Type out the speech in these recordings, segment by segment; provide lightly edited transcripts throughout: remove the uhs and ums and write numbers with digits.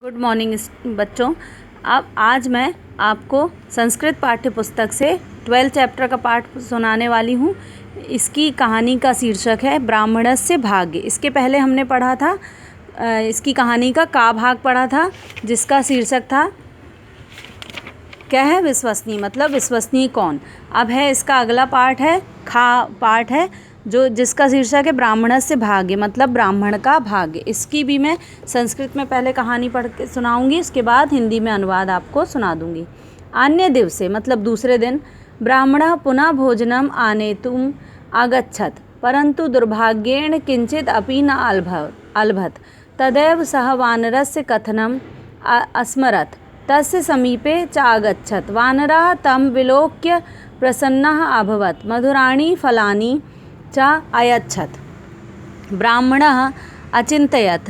Good morning बच्चों। अब आज मैं आपको संस्कृत पाठ्य पुस्तक से 12 चैप्टर का पाठ सुनाने वाली हूँ। इसकी कहानी का शीर्षक है ब्राह्मणस्य भाग्य। इसके पहले हमने पढ़ा था, इसकी कहानी का भाग पढ़ा था, जिसका शीर्षक था क्या है, विश्वसनीय, मतलब विश्वसनीय कौन। अब है इसका अगला पार्ट है, पार्ट है जिसका शीर्षक है ब्राह्मणस्य भाग्य, मतलब ब्राह्मण का भाग्य। इसकी भी मैं संस्कृत में पहले कहानी पढ़ के सुनाऊंगी, उसके बाद हिंदी में अनुवाद आपको सुना दूंगी। अन्य दिवसे, मतलब दूसरे दिन, ब्राह्मणः पुनः भोजनम आनेतुम आगच्छत्, परंतु दुर्भाग्येण किंचित अपि न अलभत। तदैव सः वानरस्य कथनम अस्मरत्, तस्य समीपे च आगच्छत्। वानरः तं विलोक्य प्रसन्नः अभवत्, मधुराणि फलानि च अयच्छत्। ब्राह्मणः अचिन्तयत्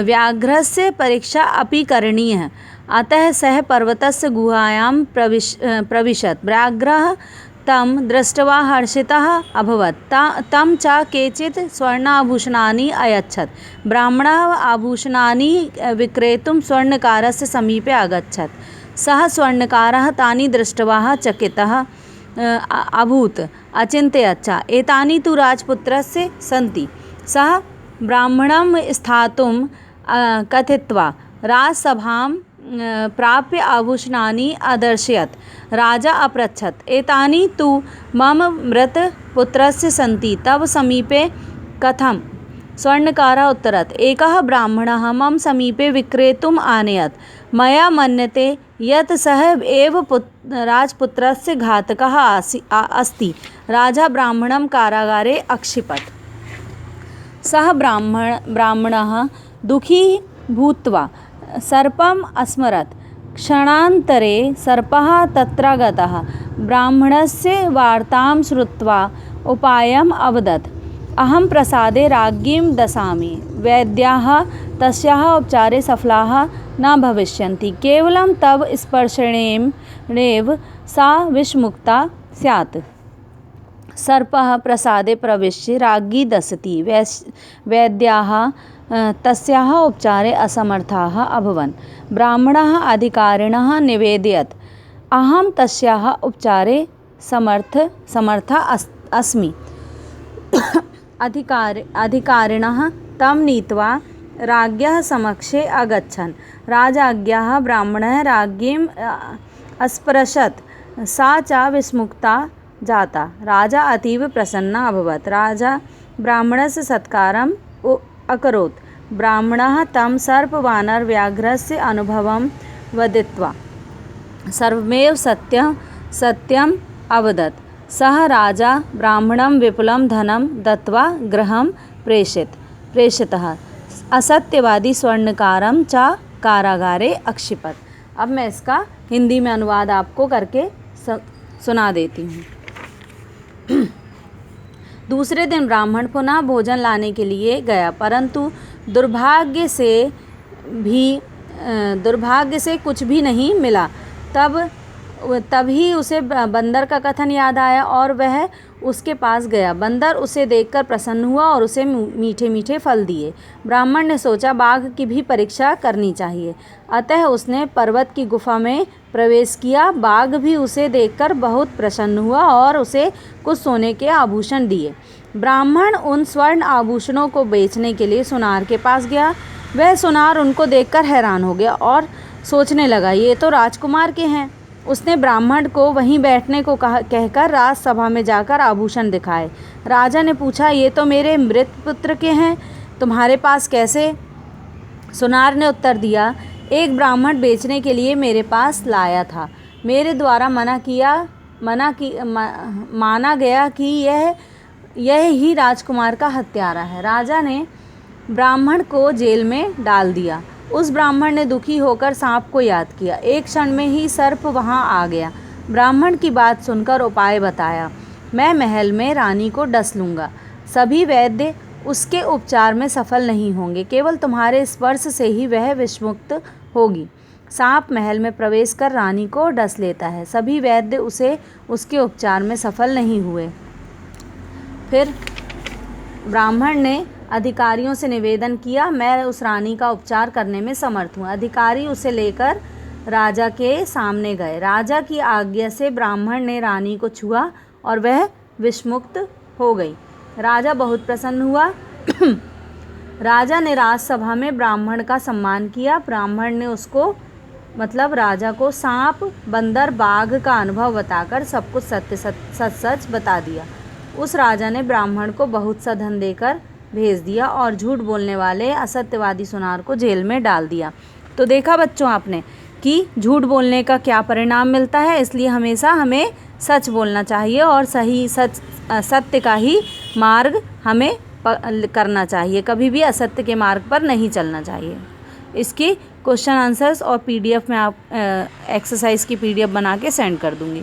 व्याघ्रस्य परीक्षा अपि करणीयः, अतः सः पर्वतस्य गुहायां प्रविशत्। व्याघ्रः तं दृष्ट्वा हर्षितः अभवत्, तं च केचित् स्वर्णाभूषणानि अयच्छत्। ब्राह्मणः आभूषणानि विक्रेतुं स्वर्णकारस्य समीपे अगच्छत्। सः स्वर्णकारः तानि दृष्ट्वा चकितः अभूत्, अचिन्तयत् च, एतानि तु राजपुत्रस्य सन्ति। सः ब्राह्मणं स्थातुं कथित्वा राजसभां प्राप्य आभूषणानि अदर्शयत्। राजा अपृच्छत्, एतानि तु मम मृतपुत्रस्य सन्ति, तव समीपे कथं? स्वर्णकारः उत्तरत्, एकः ब्राह्मणः मम समीपे विक्रेतुम् आनयत्। मया मन्यते यत् सः एव राजपुत्रस्य घातकः अस्ति। राजा ब्राह्मणं कारागारे अक्षिपत्। सः ब्राह्मणः दुःखी भूत्वा सर्पम् अस्मरत्। क्षणान्तरे सर्पः तत्र गतः। ब्राह्मणस्य वार्तां श्रुत्वा उपायम् अवदत्, अहं प्रसादे राज्ञीं दशामि। वैद्याः तस्याः उपचारे सफलाः न भविष्यन्ति, केवलं तव स्पर्शेणैव सा विषमुक्ता स्यात्। सर्पः प्रसादे प्रविश्य राज्ञी दशति। वैद्याः तस्याः उपचारे असमर्थाः अभवन्। ब्राह्मणः अधिकारिणः निवेदयत्, अहं तस्याः उपचारे समर्थः अस्मि। अधिकारिणः तं नीत्वा राज्ञः समक्षे अगच्छन्। राजाज्ञया ब्राह्मणः राज्ञीम् अस्पृशत्, सा च विस्मुक्ता जाता। राजा अतीव प्रसन्नः अभवत्। राजा ब्राह्मणस्य सत्कारम् अकरोत्। ब्राह्मणः तं सर्पवानरव्याघ्रस्य अनुभवं वदित्वा सर्वमेव सत्यम् अवदत्। सः राजा ब्राह्मणं विपुलं धनं दत्त्वा गृहं प्रेषितः। असत्यवादी स्वर्णकारं च कारागारे अक्षिपत्। अब मैं इसका हिंदी में अनुवाद आपको करके सुना देती हूँ। दूसरे दिन ब्राह्मण पुनः भोजन लाने के लिए गया, परंतु दुर्भाग्य से कुछ भी नहीं मिला। तभी उसे बंदर का कथन याद आया और वह उसके पास गया। बंदर उसे देखकर प्रसन्न हुआ और उसे मीठे मीठे फल दिए। ब्राह्मण ने सोचा बाघ की भी परीक्षा करनी चाहिए, अतः उसने पर्वत की गुफा में प्रवेश किया। बाघ भी उसे देखकर बहुत प्रसन्न हुआ और उसे कुछ सोने के आभूषण दिए। ब्राह्मण उन स्वर्ण आभूषणों को बेचने के लिए सुनार के पास गया। वह सुनार उनको देखकर हैरान हो गया और सोचने लगा, ये तो राजकुमार के हैं। उसने ब्राह्मण को वहीं बैठने को कहकर राजसभा में जाकर आभूषण दिखाए। राजा ने पूछा, ये तो मेरे मृत पुत्र के हैं, तुम्हारे पास कैसे? सुनार ने उत्तर दिया, एक ब्राह्मण बेचने के लिए मेरे पास लाया था। मेरे द्वारा माना गया कि यह ही राजकुमार का हत्यारा है। राजा ने ब्राह्मण को जेल में डाल दिया। उस ब्राह्मण ने दुखी होकर सांप को याद किया। एक क्षण में ही सर्प वहां आ गया। ब्राह्मण की बात सुनकर उपाय बताया, मैं महल में रानी को डस लूँगा। सभी वैद्य उसके उपचार में सफल नहीं होंगे, केवल तुम्हारे स्पर्श से ही वह विषमुक्त होगी। सांप महल में प्रवेश कर रानी को डस लेता है। सभी वैद्य उसके उपचार में सफल नहीं हुए। फिर ब्राह्मण ने अधिकारियों से निवेदन किया, मैं उस रानी का उपचार करने में समर्थ हूँ। अधिकारी उसे लेकर राजा के सामने गए। राजा की आज्ञा से ब्राह्मण ने रानी को छुआ और वह विषमुक्त हो गई। राजा बहुत प्रसन्न हुआ। राजा ने राजसभा में ब्राह्मण का सम्मान किया। ब्राह्मण ने उसको मतलब राजा को सांप, बंदर, बाघ का अनुभव बताकर सब कुछ सच बता दिया। उस राजा ने ब्राह्मण को बहुत सा धन देकर भेज दिया और झूठ बोलने वाले असत्यवादी सुनार को जेल में डाल दिया। तो देखा बच्चों आपने कि झूठ बोलने का क्या परिणाम मिलता है, इसलिए हमेशा हमें सच बोलना चाहिए और सत्य का ही मार्ग हमें करना चाहिए, कभी भी असत्य के मार्ग पर नहीं चलना चाहिए। इसकी क्वेश्चन आंसर्स और PDF में आप एक्सरसाइज की PDF बना के सेंड कर दूँगी।